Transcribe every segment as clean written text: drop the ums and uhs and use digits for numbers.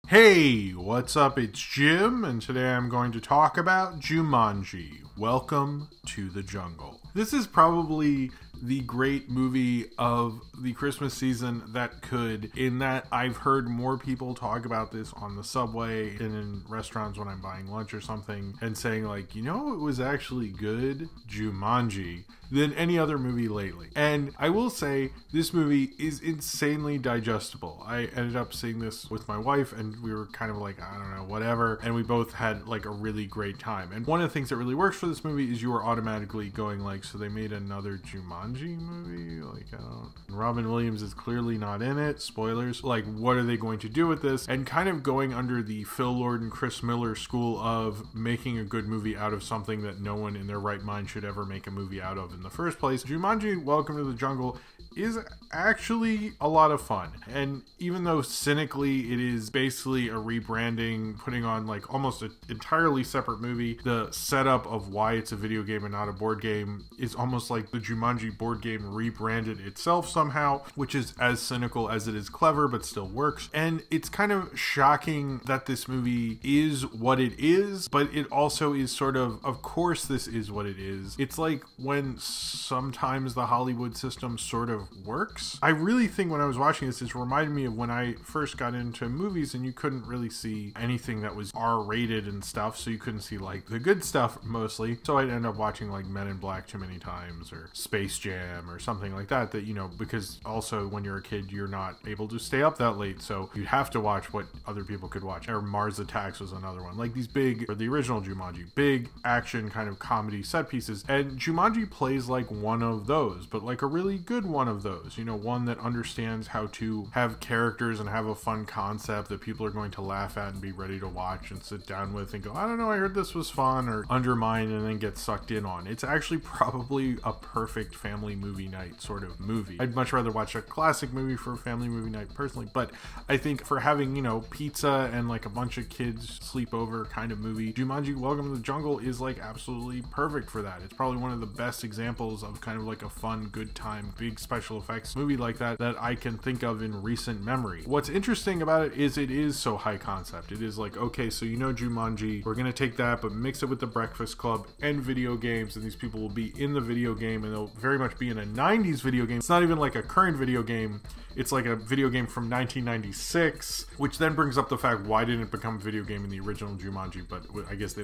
Hey, what's up? It's Jim, and today I'm going to talk about Jumanji. Welcome to the jungle. This is probably the great movie of the Christmas season that could, in that I've heard more people talk about this on the subway and in restaurants when I'm buying lunch or something and saying like, you know, it was actually good, Jumanji, than any other movie lately. And I will say this movie is insanely digestible. I ended up seeing this with my wife and we were kind of like, I don't know, whatever. And we both had like a really great time. And one of the things that really works for this movie is you are automatically going like, so they made another Jumanji movie? Like, I don't... Robin Williams is clearly not in it. Spoilers. Like, what are they going to do with this? And kind of going under the Phil Lord and Chris Miller school of making a good movie out of something that no one in their right mind should ever make a movie out of in the first place. Jumanji Welcome to the Jungle is actually a lot of fun. And even though cynically it is basically a rebranding, putting on like almost an entirely separate movie, the setup of why it's a video game and not a board game is almost like the Jumanji board game rebranded itself somehow, which is as cynical as it is clever, but still works. And it's kind of shocking that this movie is what it is, but it also is sort of course this is what it is. It's like when sometimes the Hollywood system sort of works. I really think when I was watching this, it reminded me of when I first got into movies and you couldn't really see anything that was R-rated and stuff, so you couldn't see like the good stuff mostly. So I'd end up watching like Men in Black too many times or Space Jam or something like that, you know, because also when you're a kid, you're not able to stay up that late, so you have to watch what other people could watch. Or Mars Attacks was another one. Like these big, or the original Jumanji, big action kind of comedy set pieces. And Jumanji plays like one of those, but like a really good one of those, you know, one that understands how to have characters and have a fun concept that people are going to laugh at and be ready to watch and sit down with and go, I don't know, I heard this was fun, or undermine and then get sucked in on. It's actually probably a perfect family movie night sort of movie. I'd much rather watch a classic movie for a family movie night personally, but I think for having, you know, pizza and like a bunch of kids sleepover kind of movie, Jumanji Welcome to the Jungle is like absolutely perfect for that. It's probably one of the best examples of kind of like a fun, good time, big special effects movie like that I can think of in recent memory. What's interesting about it is so high concept. It is like, okay, so you know Jumanji, we're gonna take that but mix it with the Breakfast Club and video games, and these people will be in the video game and they'll very much be in a 90s video game. It's not even like a current video game, it's like a video game from 1996, which then brings up the fact, why didn't it become a video game in the original Jumanji? But I guess they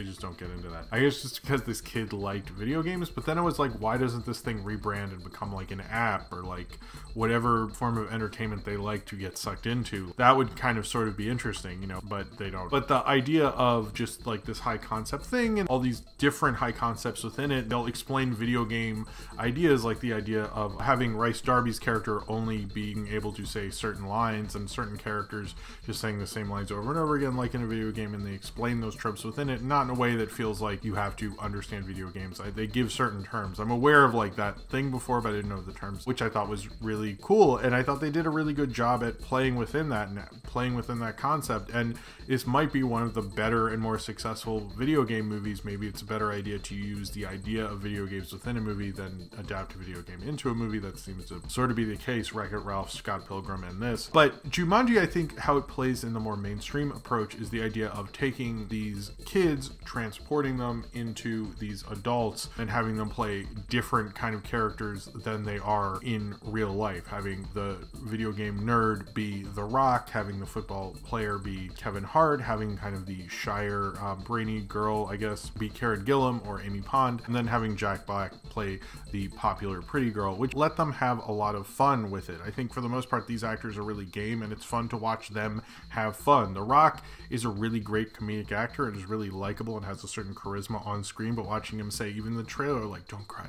just don't get into that. I guess just because this kid liked video games, but then it was like, why doesn't this thing rebrand and become like an app or like whatever form of entertainment they like to get sucked into? That would kind of sort of be interesting, you know, but they don't. But the idea of just like this high concept thing and all these different high concepts within it, they'll explain video game ideas, like the idea of having Rice Darby's character only being able to say certain lines and certain characters just saying the same lines over and over again like in a video game, and they explain those tropes within it, not in a way that feels like you have to understand video games. They give certain terms. I'm aware of like that thing before, but I didn't know the terms, which I thought was really cool, and I thought they did a really good job at playing within that and playing within that concept. And this might be one of the better and more successful video game movies. Maybe it's a better idea to use the idea of video games within a movie than adapt a video game into a movie. That seems to sort of be the case. Wreck-It Ralph, Scott Pilgrim, and this. But Jumanji, I think how it plays in the more mainstream approach is the idea of taking these kids, transporting them into these adults, and having them play different kind of characters than they are in real life. Having the video game nerd be The Rock, having the football player be Kevin Hart, having kind of the shyer, brainy girl, I guess, be Karen Gillan or Amy Pond, and then having Jack Black play the popular pretty girl, which let them have a lot of fun with it. I think for the most part, these actors are really game, and it's fun to watch them have fun. The Rock is a really great comedic actor and is really likable and has a certain charisma on screen, but watching him say, even the trailer, like, don't cry,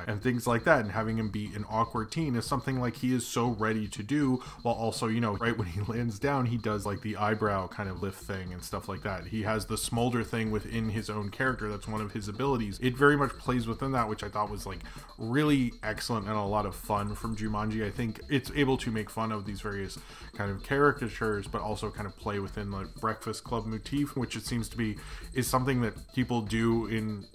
and things like that, and having him be an awkward teen is something like he is so ready to do, while also, you know, right when he lands down, he does like the eyebrow kind of lift thing and stuff like that. He has the smolder thing within his own character. That's one of his abilities. It very much plays within that, which I thought was like really excellent and a lot of fun from Jumanji. I think it's able to make fun of these various kind of caricatures, but also kind of play within the Breakfast Club motif, which it seems to be is something that people do in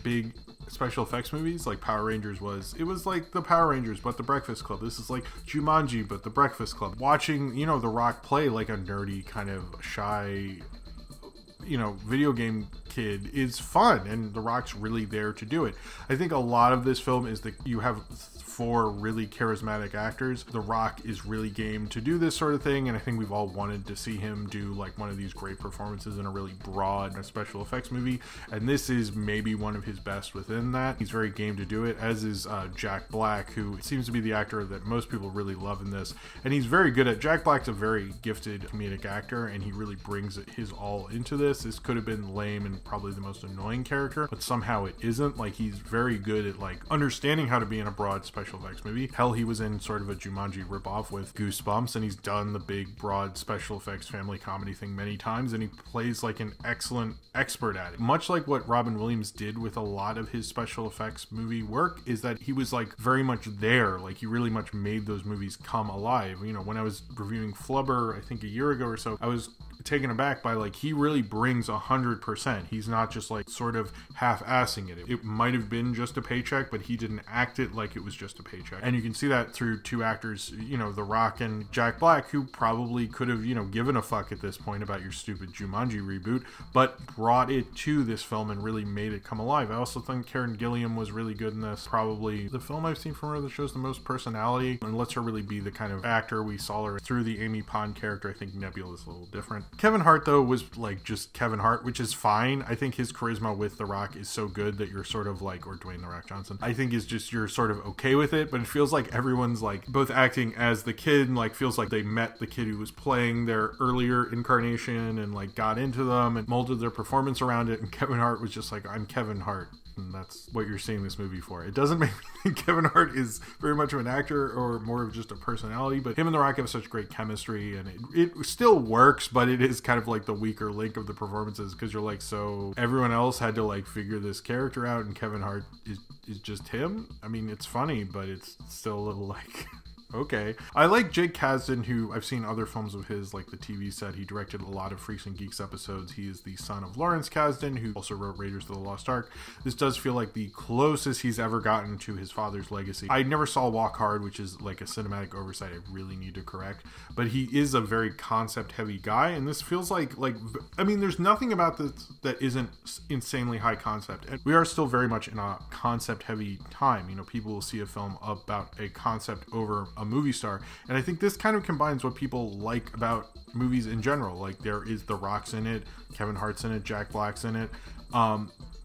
big special effects movies. Like Power Rangers it was like the Power Rangers but the Breakfast Club. This is like Jumanji but the Breakfast Club. Watching, you know, The Rock play like a nerdy kind of shy, you know, video game kid is fun, and The Rock's really there to do it. I think a lot of this film is that you have 4 really charismatic actors. The Rock is really game to do this sort of thing, and I think we've all wanted to see him do like one of these great performances in a really broad special effects movie, and this is maybe one of his best within that. He's very game to do it, as is Jack Black, who seems to be the actor that most people really love in this, and he's very good at. Jack Black's a very gifted comedic actor, and he really brings his all into this. This could have been lame and probably the most annoying character, but somehow it isn't. Like, he's very good at like understanding how to be in a broad special effects movie. Hell, he was in sort of a Jumanji ripoff with Goosebumps, and he's done the big broad special effects family comedy thing many times, and he plays like an excellent expert at it. Much like what Robin Williams did with a lot of his special effects movie work, is that he was like very much there. Like, he really much made those movies come alive. You know, when I was reviewing Flubber, I think a year ago or so, I was taken aback by like, he really brings 100%. He's not just like sort of half-assing it. It might have been just a paycheck, but he didn't act it like it was just a paycheck. And you can see that through 2 actors, you know, The Rock and Jack Black, who probably could have, you know, given a fuck at this point about your stupid Jumanji reboot, but brought it to this film and really made it come alive. I also think Karen Gilliam was really good in this. Probably the film I've seen from her that shows the most personality and lets her really be the kind of actor we saw her through the Amy Pond character. I think Nebula is a little different. Kevin Hart, though, was like just Kevin Hart, which is fine. I think his charisma with The Rock is so good that you're sort of like, or Dwayne The Rock Johnson, I think is just, you're sort of okay with it, but it feels like everyone's like both acting as the kid and like feels like they met the kid who was playing their earlier incarnation and like got into them and molded their performance around it, and Kevin Hart was just like, I'm Kevin Hart. And that's what you're seeing this movie for. It doesn't make me think Kevin Hart is very much of an actor or more of just a personality, but him and The Rock have such great chemistry, and it still works, but it is kind of like the weaker link of the performances, because you're like, so everyone else had to like figure this character out, and Kevin Hart is just him. I mean, it's funny, but it's still a little like... Okay. I like Jake Kasdan, who I've seen other films of his, like the TV set. He directed a lot of Freaks and Geeks episodes. He is the son of Lawrence Kasdan, who also wrote Raiders of the Lost Ark. This does feel like the closest he's ever gotten to his father's legacy. I never saw Walk Hard, which is like a cinematic oversight I really need to correct, but he is a very concept-heavy guy, and this feels like, I mean, there's nothing about this that isn't insanely high concept, and we are still very much in a concept-heavy time. You know, people will see a film about a concept over a movie star, and I think this kind of combines what people like about movies in general. Like, there is The Rock's in it, Kevin Hart's in it, Jack Black's in it.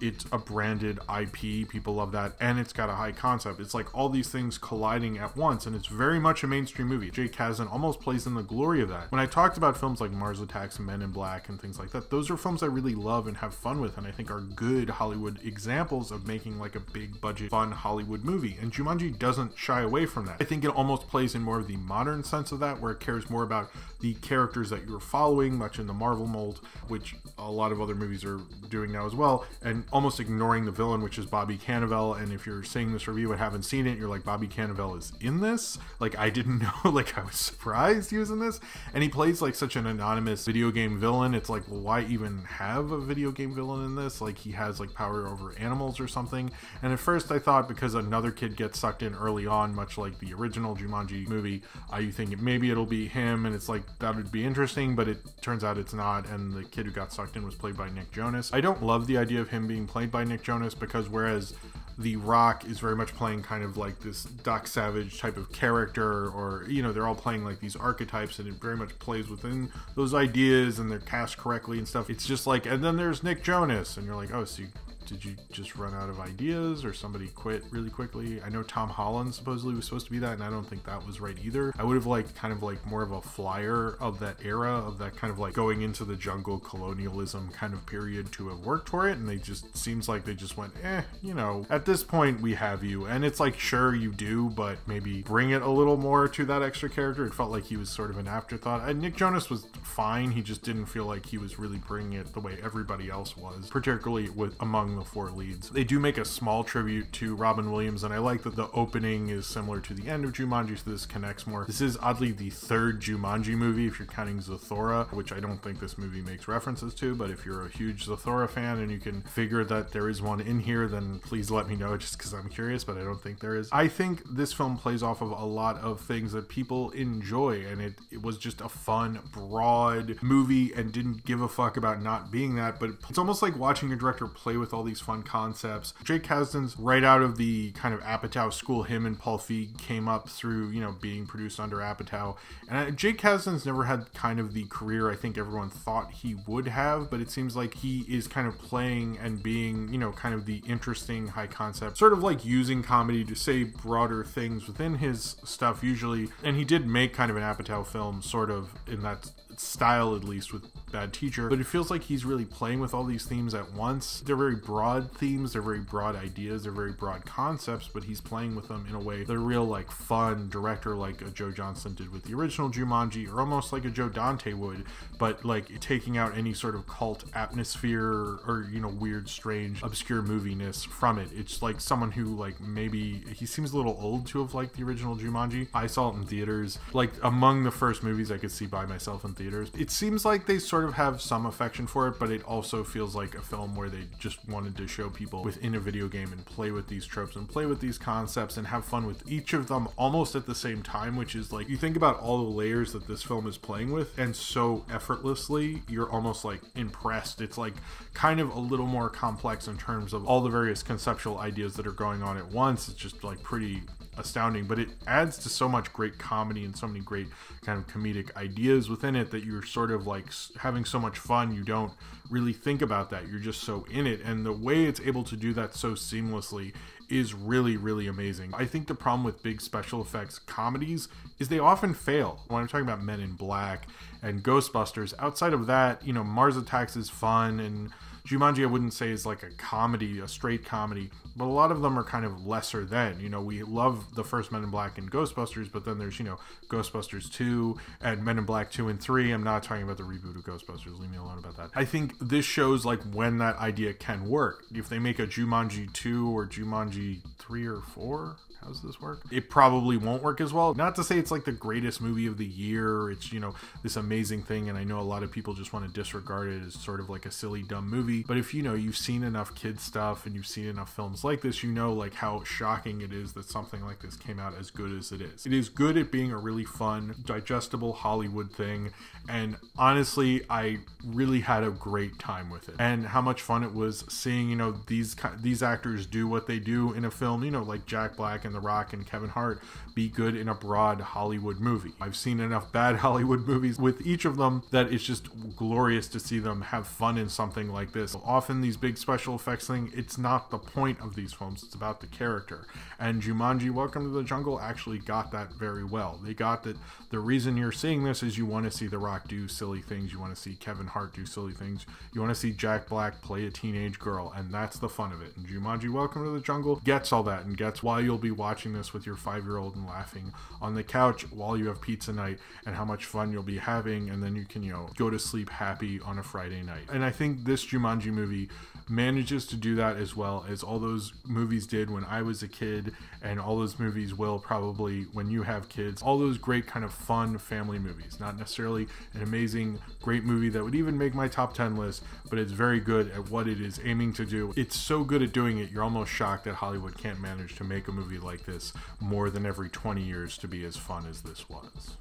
It's a branded IP, people love that, and it's got a high concept. It's like all these things colliding at once, and it's very much a mainstream movie. Jake Kasdan almost plays in the glory of that. When I talked about films like Mars Attacks and Men in Black and things like that, those are films I really love and have fun with, and I think are good Hollywood examples of making like a big budget, fun Hollywood movie, and Jumanji doesn't shy away from that. I think it almost plays in more of the modern sense of that, where it cares more about the characters that you're following, much in the Marvel mold, which a lot of other movies are doing now as well, and almost ignoring the villain, which is Bobby Cannavale. And if you're seeing this review and haven't seen it, you're like, Bobby Cannavale is in this? Like, I didn't know. Like, I was surprised he was in this, and he plays like such an anonymous video game villain. It's like, well, why even have a video game villain in this? Like, he has like power over animals or something. And at first I thought, because another kid gets sucked in early on, much like the original Jumanji movie, you think maybe it'll be him, and it's like, that would be interesting, but it turns out it's not, and the kid who got sucked in was played by Nick Jonas. I don't love the idea of him being played by Nick Jonas, because whereas The Rock is very much playing kind of like this Doc Savage type of character, or, you know, they're all playing like these archetypes, and it very much plays within those ideas, and they're cast correctly and stuff. It's just like, and then there's Nick Jonas, and you're like, oh, so did you just run out of ideas, or somebody quit really quickly? I know Tom Holland supposedly was supposed to be that, and I don't think that was right either. I would have liked kind of like more of a flyer of that era, of that kind of like going into the jungle colonialism kind of period to have worked for it, and they just, seems like they just went, you know, at this point we have you, and it's like, sure, you do, but maybe bring it a little more to that extra character. It felt like he was sort of an afterthought. And Nick Jonas was fine, he just didn't feel like he was really bringing it the way everybody else was, particularly among the four leads. They do make a small tribute to Robin Williams, and I like that the opening is similar to the end of Jumanji, so this connects more. This is oddly the third Jumanji movie, if you're counting Zathura, which I don't think this movie makes references to, but if you're a huge Zathura fan and you can figure that there is one in here, then please let me know, just because I'm curious, but I don't think there is. I think this film plays off of a lot of things that people enjoy, and it was just a fun, broad movie and didn't give a fuck about not being that, but it's almost like watching a director play with all these fun concepts. Jake Kasdan's right out of the kind of Apatow school. Him and Paul Feig came up through, you know, being produced under Apatow, and Jake Kasdan's never had kind of the career I think everyone thought he would have, but it seems like he is kind of playing and being, you know, kind of the interesting high concept, sort of like using comedy to say broader things within his stuff usually. And he did make kind of an Apatow film sort of in that style, at least, with Bad Teacher, but it feels like he's really playing with all these themes at once. They're very broad themes, they're very broad ideas, they're very broad concepts, but he's playing with them in a way they're real like fun director, like a Joe Johnston did with the original Jumanji, or almost like a Joe Dante would, but like taking out any sort of cult atmosphere or, you know, weird, strange, obscure moviness from it. It's like someone who, like, maybe he seems a little old to have liked the original Jumanji. I saw it in theaters, like among the first movies I could see by myself in theaters. It seems like they sort of have some affection for it, but it also feels like a film where they just wanted to show people within a video game and play with these tropes and play with these concepts and have fun with each of them almost at the same time, which is like, you think about all the layers that this film is playing with, and so effortlessly you're almost like impressed. It's like kind of a little more complex in terms of all the various conceptual ideas that are going on at once. It's just like pretty astounding, but it adds to so much great comedy and so many great kind of comedic ideas within it that you're sort of like having so much fun, you don't really think about that, you're just so in it. And the way it's able to do that so seamlessly is really, really amazing. I think the problem with big special effects comedies is they often fail. When I'm talking about Men in Black and Ghostbusters, outside of that, you know, Mars Attacks is fun, and Jumanji I wouldn't say is like a comedy, a straight comedy, but a lot of them are kind of lesser than. You know, we love the first Men in Black and Ghostbusters, but then there's, you know, Ghostbusters 2 and Men in Black 2 and 3. I'm not talking about the reboot of Ghostbusters, leave me alone about that. I think this shows like when that idea can work. If they make a Jumanji 2 or Jumanji 3 or 4, how does this work? It probably won't work as well. Not to say it's like the greatest movie of the year, it's, you know, this amazing thing, and I know a lot of people just want to disregard it as sort of like a silly, dumb movie, but if, you know, you've seen enough kids stuff and you've seen enough films like this, you know like how shocking it is that something like this came out as good as it is. It is good at being a really fun, digestible Hollywood thing, and honestly, I really had a great time with it. And how much fun it was seeing, you know, these actors do what they do in a film, you know, like Jack Black and The Rock and Kevin Hart be good in a broad Hollywood movie. I've seen enough bad Hollywood movies with each of them that it's just glorious to see them have fun in something like this. Often these big special effects thing, it's not the point of these films, it's about the character. And Jumanji Welcome to the Jungle actually got that very well. They got that the reason you're seeing this is you want to see The Rock do silly things, you want to see Kevin Hart do silly things, you want to see Jack Black play a teenage girl, and that's the fun of it. And Jumanji Welcome to the Jungle gets all that, and gets why you'll be watching this with your 5-year-old and laughing on the couch while you have pizza night, and how much fun you'll be having, and then you can, you know, go to sleep happy on a Friday night. And I think this Jumanji movie manages to do that as well as all those movies did when I was a kid, and all those movies will probably when you have kids. All those great kind of fun family movies, not necessarily an amazing great movie that would even make my top 10 list, but it's very good at what it is aiming to do. It's so good at doing it, you're almost shocked that Hollywood can't manage to make a movie like this more than every 20 years to be as fun as this was.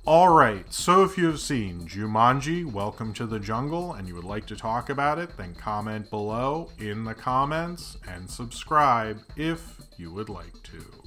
Alright, so if you have seen Jumanji Welcome to the Jungle and you would like to talk about it, then comment below in the comments and subscribe if you would like to.